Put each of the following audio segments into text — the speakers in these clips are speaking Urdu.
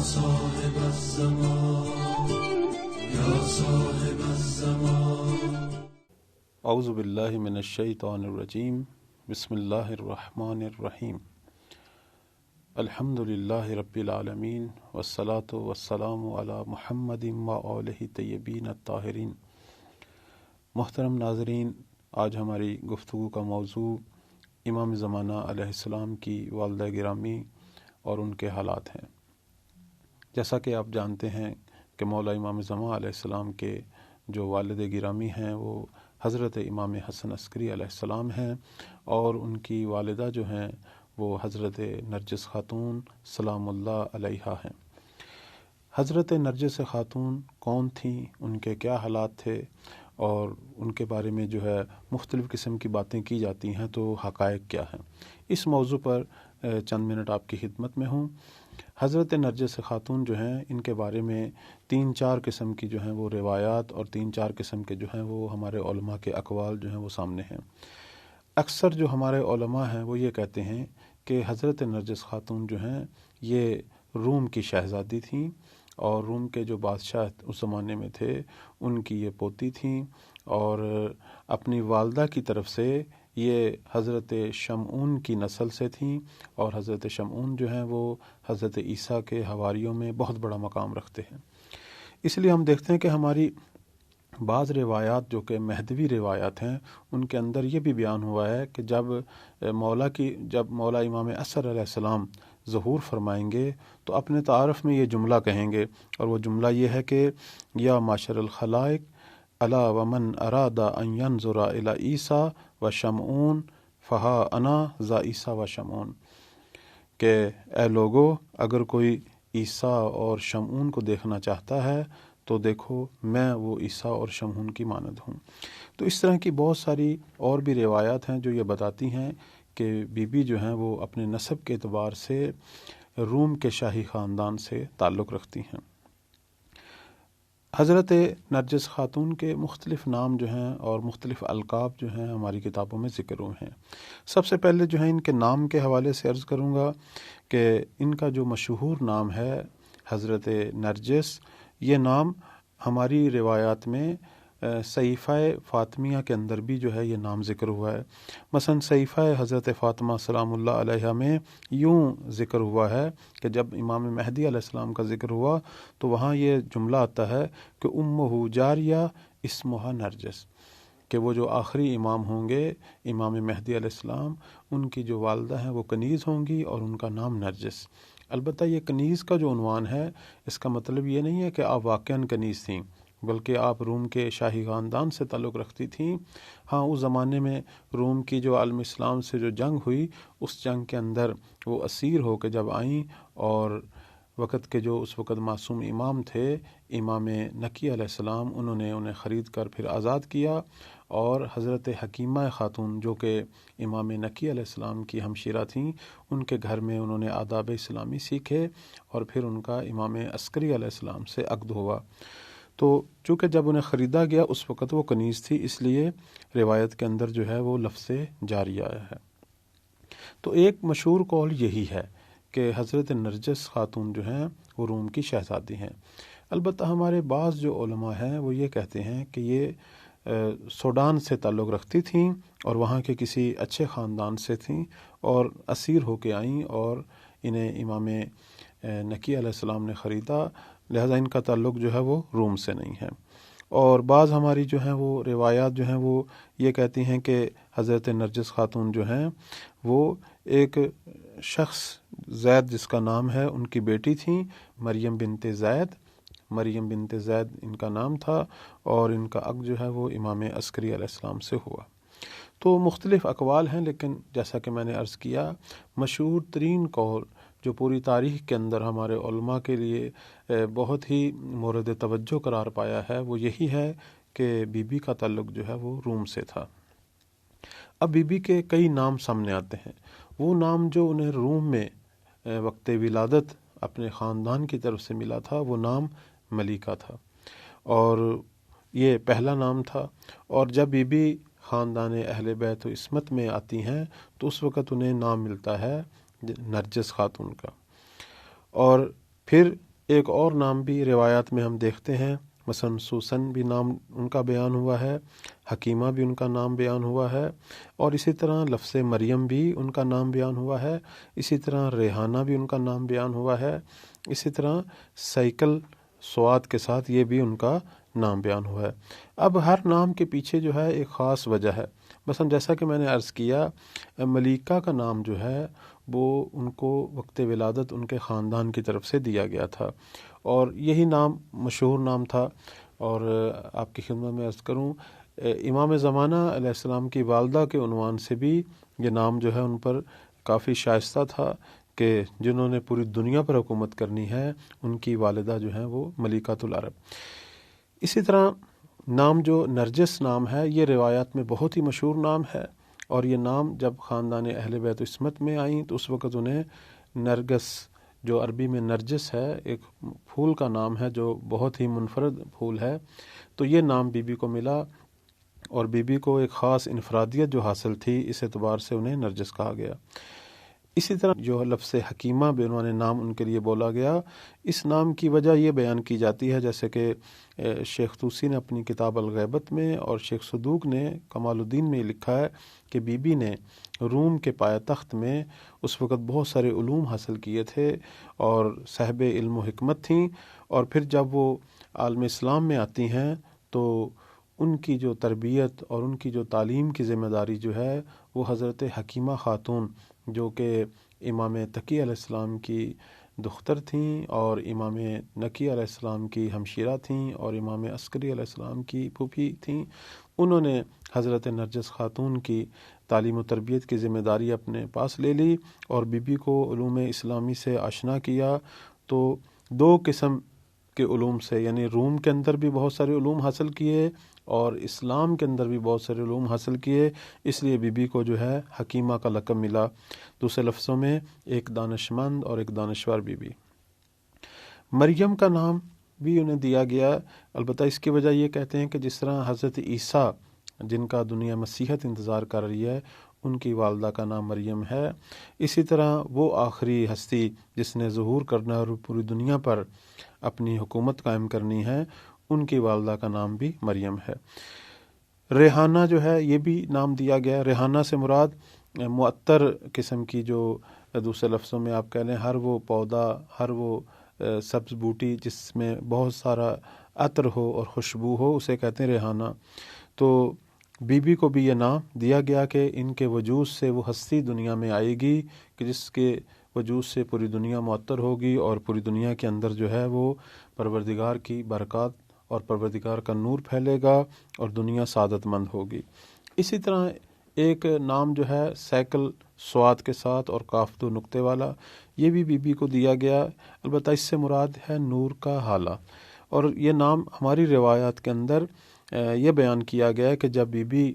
صاحب الزمان یا صاحب الزمان. اعوذ باللہ من الشیطان الرجیم. بسم اللہ الرحمن الرحیم. الحمد للہ رب العالمین والصلاة والسلام علی محمد وآلہ طیبین الطاہرین. محترم ناظرین، آج ہماری گفتگو کا موضوع امام زمانہ علیہ السلام کی والدہ گرامی اور ان کے حالات ہیں. جیسا کہ آپ جانتے ہیں کہ مولا امام زمان علیہ السلام کے جو والد گرامی ہیں وہ حضرت امام حسن عسکری علیہ السلام ہیں، اور ان کی والدہ جو ہیں وہ حضرت نرجس خاتون سلام اللہ علیہا ہیں. حضرت نرجس خاتون کون تھیں، ان کے کیا حالات تھے، اور ان کے بارے میں جو ہے مختلف قسم کی باتیں کی جاتی ہیں، تو حقائق کیا ہیں، اس موضوع پر چند منٹ آپ کی خدمت میں ہوں. حضرت نرجس خاتون جو ہیں، ان کے بارے میں 3-4 قسم کی جو ہیں وہ روایات اور 3-4 قسم کے جو ہیں وہ ہمارے علماء کے اقوال جو ہیں وہ سامنے ہیں. اکثر جو ہمارے علماء ہیں وہ یہ کہتے ہیں کہ حضرت نرجس خاتون جو ہیں یہ روم کی شہزادی تھیں، اور روم کے جو بادشاہ اس زمانے میں تھے ان کی یہ پوتی تھیں، اور اپنی والدہ کی طرف سے یہ حضرت شمعون کی نسل سے تھیں، اور حضرت شمعون جو ہیں وہ حضرت عیسیٰ کے حواریوں میں بہت بڑا مقام رکھتے ہیں. اس لیے ہم دیکھتے ہیں کہ ہماری بعض روایات جو کہ مہدوی روایات ہیں ان کے اندر یہ بھی بیان ہوا ہے کہ جب مولا امام عصر علیہ السلام ظہور فرمائیں گے تو اپنے تعارف میں یہ جملہ کہیں گے، اور وہ جملہ یہ ہے کہ یا معاشر الخلائق الا ومن اراد ان ينظر الى عیسیٰ و شمعون فہا انا ذا عیسیٰ و شمعون، کہ اے لوگو، اگر کوئی عیسیٰ اور شمعون کو دیکھنا چاہتا ہے تو دیکھو میں وہ عیسیٰ اور شمعون کی مانند ہوں. تو اس طرح کی بہت ساری اور بھی روایات ہیں جو یہ بتاتی ہیں کہ بی بی جو ہیں وہ اپنے نسب کے اعتبار سے روم کے شاہی خاندان سے تعلق رکھتی ہیں. حضرت نرجس خاتون کے مختلف نام جو ہیں اور مختلف القاب جو ہیں ہماری کتابوں میں ذکر ہوئے ہیں. سب سے پہلے جو ہے ان کے نام کے حوالے سے عرض کروں گا کہ ان کا جو مشہور نام ہے حضرت نرجس، یہ نام ہماری روایات میں صحیفہ فاطمیہ کے اندر بھی جو ہے یہ نام ذکر ہوا ہے. مثلا صحیفہ حضرت فاطمہ سلام اللہ علیہا میں یوں ذکر ہوا ہے کہ جب امام مہدی علیہ السلام کا ذکر ہوا تو وہاں یہ جملہ آتا ہے کہ امہ جاریہ اسمہا نرجس، کہ وہ جو آخری امام ہوں گے امام مہدی علیہ السلام، ان کی جو والدہ ہیں وہ کنیز ہوں گی اور ان کا نام نرجس. البتہ یہ کنیز کا جو عنوان ہے اس کا مطلب یہ نہیں ہے کہ آپ واقعاً کنیز تھیں، بلکہ آپ روم کے شاہی خاندان سے تعلق رکھتی تھیں. ہاں، اس زمانے میں روم کی جو عالم اسلام سے جو جنگ ہوئی، اس جنگ کے اندر وہ اسیر ہو کے جب آئیں، اور وقت کے جو اس وقت معصوم امام تھے امام نقی علیہ السلام، انہوں نے انہیں خرید کر پھر آزاد کیا، اور حضرت حکیمہ خاتون جو کہ امام نقی علیہ السلام کی ہمشیرہ تھیں، ان کے گھر میں انہوں نے آداب اسلامی سیکھے، اور پھر ان کا امام عسکری علیہ السلام سے عقد ہوا. تو چونکہ جب انہیں خریدا گیا اس وقت وہ کنیز تھی، اس لیے روایت کے اندر جو ہے وہ لفظ جاری آیا ہے. تو ایک مشہور قول یہی ہے کہ حضرت نرجس خاتون جو ہیں وہ روم کی شہزادی ہیں. البتہ ہمارے بعض جو علماء ہیں وہ یہ کہتے ہیں کہ یہ سوڈان سے تعلق رکھتی تھیں اور وہاں کے کسی اچھے خاندان سے تھیں، اور اسیر ہو کے آئیں اور انہیں امام نقی علیہ السلام نے خریدا، لہذا ان کا تعلق جو ہے وہ روم سے نہیں ہے. اور بعض ہماری جو ہیں وہ روایات جو ہیں وہ یہ کہتی ہیں کہ حضرت نرجس خاتون جو ہیں وہ ایک شخص زید جس کا نام ہے ان کی بیٹی تھیں، مریم بنت زید ان کا نام تھا، اور ان کا عقد جو ہے وہ امام عسکری علیہ السلام سے ہوا. تو مختلف اقوال ہیں، لیکن جیسا کہ میں نے عرض کیا، مشہور ترین قول جو پوری تاریخ کے اندر ہمارے علماء کے لیے بہت ہی مورد توجہ قرار پایا ہے وہ یہی ہے کہ بی بی کا تعلق جو ہے وہ روم سے تھا. اب بی بی کے کئی نام سامنے آتے ہیں. وہ نام جو انہیں روم میں وقت ولادت اپنے خاندان کی طرف سے ملا تھا وہ نام ملیکہ تھا، اور یہ پہلا نام تھا. اور جب بی بی خاندان اہل بیت و عصمت میں آتی ہیں تو اس وقت انہیں نام ملتا ہے نرجس خاتون کا. اور پھر ایک اور نام بھی روایات میں ہم دیکھتے ہیں، مثلا سوسن بھی نام ان کا بیان ہوا ہے، حکیمہ بھی ان کا نام بیان ہوا ہے، اور اسی طرح لفظ مریم بھی ان کا نام بیان ہوا ہے، اسی طرح ریحانہ بھی ان کا نام بیان ہوا ہے، اسی طرح سائیکل سواد کے ساتھ یہ بھی ان کا نام بیان ہوا ہے۔ اب ہر نام کے پیچھے جو ہے ایک خاص وجہ ہے۔ مثلا جیسا کہ میں نے عرض کیا، ملیکہ کا نام جو ہے وہ ان کو وقت ولادت ان کے خاندان کی طرف سے دیا گیا تھا، اور یہی نام مشہور نام تھا۔ اور آپ کی خدمت میں عرض کروں، امام زمانہ علیہ السلام کی والدہ کے عنوان سے بھی یہ نام جو ہے ان پر کافی شائستہ تھا کہ جنہوں نے پوری دنیا پر حکومت کرنی ہے، ان کی والدہ جو ہیں وہ ملیکۃ العرب۔ اسی طرح نام جو نرجس نام ہے، یہ روایات میں بہت ہی مشہور نام ہے، اور یہ نام جب خاندان اہل بیت و عصمت میں آئیں تو اس وقت انہیں نرگس، جو عربی میں نرجس ہے، ایک پھول کا نام ہے جو بہت ہی منفرد پھول ہے، تو یہ نام بی بی کو ملا، اور بی بی کو ایک خاص انفرادیت جو حاصل تھی، اس اعتبار سے انہیں نرجس کہا گیا۔ اسی طرح جو لفظ حکیمہ بعنوان نام ان کے لیے بولا گیا، اس نام کی وجہ یہ بیان کی جاتی ہے، جیسے کہ شیخ طوسی نے اپنی کتاب الغیبت میں اور شیخ صدوق نے کمال الدین میں لکھا ہے کہ بی بی نے روم کے پایہ تخت میں اس وقت بہت سارے علوم حاصل کیے تھے اور صاحب علم و حکمت تھیں، اور پھر جب وہ عالم اسلام میں آتی ہیں تو ان کی جو تربیت اور ان کی جو تعلیم کی ذمہ داری جو ہے وہ حضرت حکیمہ خاتون، جو کہ امام تقی علیہ السلام کی دختر تھیں اور امام نقی علیہ السلام کی ہمشیرہ تھیں اور امام عسکری علیہ السلام کی پھوپھی تھیں، انہوں نے حضرت نرجس خاتون کی تعلیم و تربیت کی ذمہ داری اپنے پاس لے لی اور بی بی کو علوم اسلامی سے آشنا کیا۔ تو دو قسم کے علوم سے، یعنی روم کے اندر بھی بہت سارے علوم حاصل کیے اور اسلام کے اندر بھی بہت سارے علوم حاصل کیے، اس لیے بی بی کو جو ہے حکیمہ کا لقب ملا، دوسرے لفظوں میں ایک دانشمند اور ایک دانشور بی بی۔ مریم کا نام بھی انہیں دیا گیا، البتہ اس کی وجہ یہ کہتے ہیں کہ جس طرح حضرت عیسیٰ جن کا دنیا مسیحت انتظار کر رہی ہے، ان کی والدہ کا نام مریم ہے، اسی طرح وہ آخری ہستی جس نے ظہور کرنا اور پوری دنیا پر اپنی حکومت قائم کرنی ہے، ان کی والدہ کا نام بھی مریم ہے۔ ریحانہ جو ہے یہ بھی نام دیا گیا۔ ریحانہ سے مراد معطر قسم کی، جو دوسرے لفظوں میں آپ کہہ لیں ہر وہ پودا، ہر وہ سبز بوٹی جس میں بہت سارا عطر ہو اور خوشبو ہو، اسے کہتے ہیں ریحانہ۔ تو بی بی کو بھی یہ نام دیا گیا کہ ان کے وجود سے وہ ہستی دنیا میں آئے گی کہ جس کے وجود سے پوری دنیا معطر ہوگی اور پوری دنیا کے اندر جو ہے وہ پروردگار کی برکات اور پروردگار کا نور پھیلے گا اور دنیا سعادت مند ہوگی۔ اسی طرح ایک نام جو ہے سائیکل سواد کے ساتھ اور کاف دو نقطے والا، یہ بھی بی بی کو دیا گیا، البتہ اس سے مراد ہے نور کا حالہ۔ اور یہ نام ہماری روایات کے اندر یہ بیان کیا گیا ہے کہ جب بی بی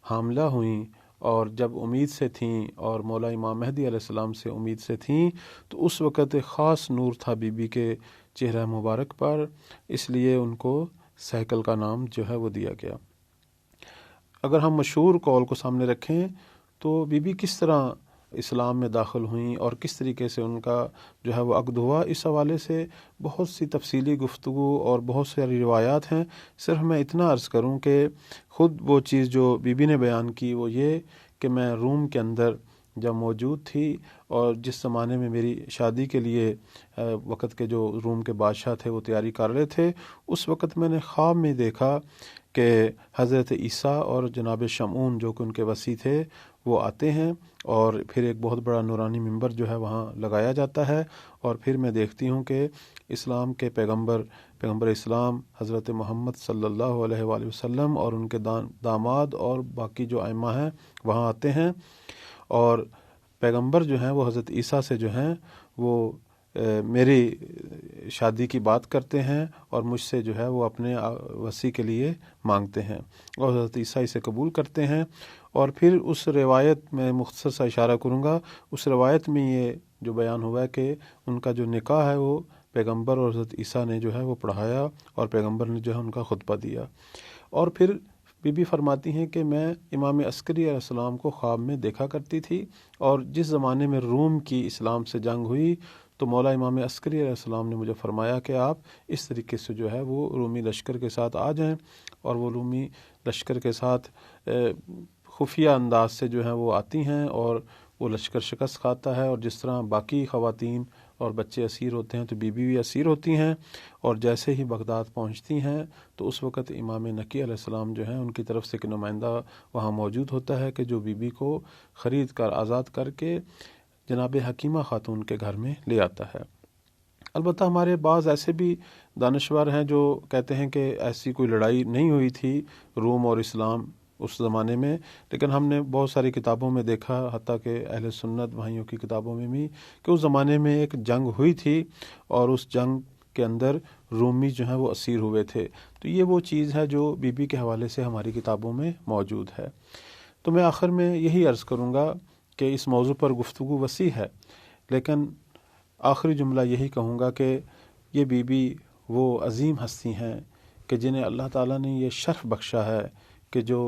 حاملہ ہوئیں اور جب امید سے تھیں اور مولا امام مہدی علیہ السلام سے امید سے تھیں، تو اس وقت ایک خاص نور تھا بی بی کے چہرہ مبارک پر، اس لیے ان کو سائیکل کا نام جو ہے وہ دیا گیا۔ اگر ہم مشہور قول کو سامنے رکھیں تو بی بی کس طرح اسلام میں داخل ہوئیں اور کس طریقے سے ان کا جو ہے وہ عقد ہوا، اس حوالے سے بہت سی تفصیلی گفتگو اور بہت ساری روایات ہیں۔ صرف میں اتنا عرض کروں کہ خود وہ چیز جو بی بی نے بیان کی وہ یہ کہ میں روم کے اندر جب موجود تھی اور جس زمانے میں میری شادی کے لیے وقت کے جو روم کے بادشاہ تھے وہ تیاری کر رہے تھے، اس وقت میں نے خواب میں دیکھا کہ حضرت عیسیٰ اور جناب شمعون جو کہ ان کے وصی تھے وہ آتے ہیں اور پھر ایک بہت بڑا نورانی منبر جو ہے وہاں لگایا جاتا ہے، اور پھر میں دیکھتی ہوں کہ اسلام کے پیغمبر اسلام حضرت محمد صلی اللہ علیہ وآلہ وسلم اور ان کے داماد اور باقی جو ائمہ ہیں وہاں آتے ہیں، اور پیغمبر جو ہیں وہ حضرت عیسیٰ سے جو ہیں وہ میری شادی کی بات کرتے ہیں اور مجھ سے جو ہے وہ اپنے وصی کے لیے مانگتے ہیں، اور حضرت عیسیٰ اسے قبول کرتے ہیں۔ اور پھر اس روایت میں مختصر سا اشارہ کروں گا، اس روایت میں یہ جو بیان ہوا ہے کہ ان کا جو نکاح ہے وہ پیغمبر اور حضرت عیسیٰ نے جو ہے وہ پڑھایا اور پیغمبر نے جو ہے ان کا خطبہ دیا۔ اور پھر بی بی فرماتی ہیں کہ میں امام عسکری علیہ السلام کو خواب میں دیکھا کرتی تھی، اور جس زمانے میں روم کی اسلام سے جنگ ہوئی تو مولا امام عسکری علیہ السلام نے مجھے فرمایا کہ آپ اس طریقے سے جو ہے وہ رومی لشکر کے ساتھ آ جائیں، اور وہ رومی لشکر کے ساتھ خفیہ انداز سے جو ہے وہ آتی ہیں، اور وہ لشکر شکست کھاتا ہے، اور جس طرح باقی خواتین اور بچے اسیر ہوتے ہیں تو بی بی بھی اسیر ہوتی ہیں، اور جیسے ہی بغداد پہنچتی ہیں تو اس وقت امام نقی علیہ السلام جو ہیں ان کی طرف سے ایک نمائندہ وہاں موجود ہوتا ہے کہ جو بی بی کو خرید کر آزاد کر کے جناب حکیمہ خاتون کے گھر میں لے آتا ہے۔ البتہ ہمارے بعض ایسے بھی دانشور ہیں جو کہتے ہیں کہ ایسی کوئی لڑائی نہیں ہوئی تھی روم اور اسلام اس زمانے میں، لیکن ہم نے بہت ساری کتابوں میں دیکھا، حتیٰ کہ اہل سنت بھائیوں کی کتابوں میں بھی، کہ اس زمانے میں ایک جنگ ہوئی تھی، اور اس جنگ کے اندر رومی جو ہیں وہ اسیر ہوئے تھے۔ تو یہ وہ چیز ہے جو بی بی کے حوالے سے ہماری کتابوں میں موجود ہے۔ تو میں آخر میں یہی عرض کروں گا کہ اس موضوع پر گفتگو وسیع ہے، لیکن آخری جملہ یہی کہوں گا کہ یہ بی بی وہ عظیم ہستی ہیں کہ جنہیں اللہ تعالیٰ نے یہ شرف بخشا ہے کہ جو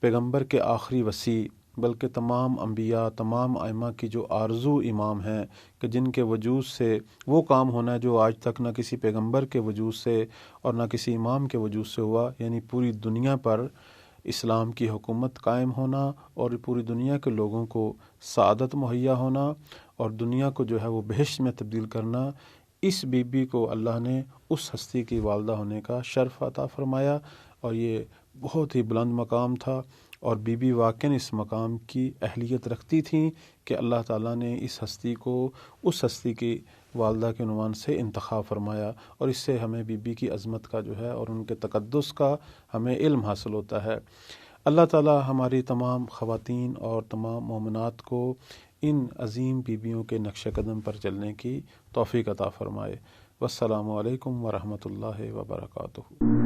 پیغمبر کے آخری وصی، بلکہ تمام انبیاء، تمام ائمہ کی جو آرزو امام ہیں، کہ جن کے وجود سے وہ کام ہونا ہے جو آج تک نہ کسی پیغمبر کے وجود سے اور نہ کسی امام کے وجود سے ہوا، یعنی پوری دنیا پر اسلام کی حکومت قائم ہونا اور پوری دنیا کے لوگوں کو سعادت مہیا ہونا اور دنیا کو جو ہے وہ بہشت میں تبدیل کرنا۔ اس بی بی کو اللہ نے اس ہستی کی والدہ ہونے کا شرف عطا فرمایا، اور یہ بہت ہی بلند مقام تھا، اور بی بی واقعاً اس مقام کی اہلیت رکھتی تھیں کہ اللہ تعالیٰ نے اس ہستی کو اس ہستی کی والدہ کے عنوان سے انتخاب فرمایا، اور اس سے ہمیں بی بی کی عظمت کا جو ہے اور ان کے تقدس کا ہمیں علم حاصل ہوتا ہے۔ اللہ تعالیٰ ہماری تمام خواتین اور تمام مومنات کو ان عظیم بیویوں کے نقش قدم پر چلنے کی توفیق عطا فرمائے۔ والسلام علیکم ورحمۃ اللہ وبرکاتہ۔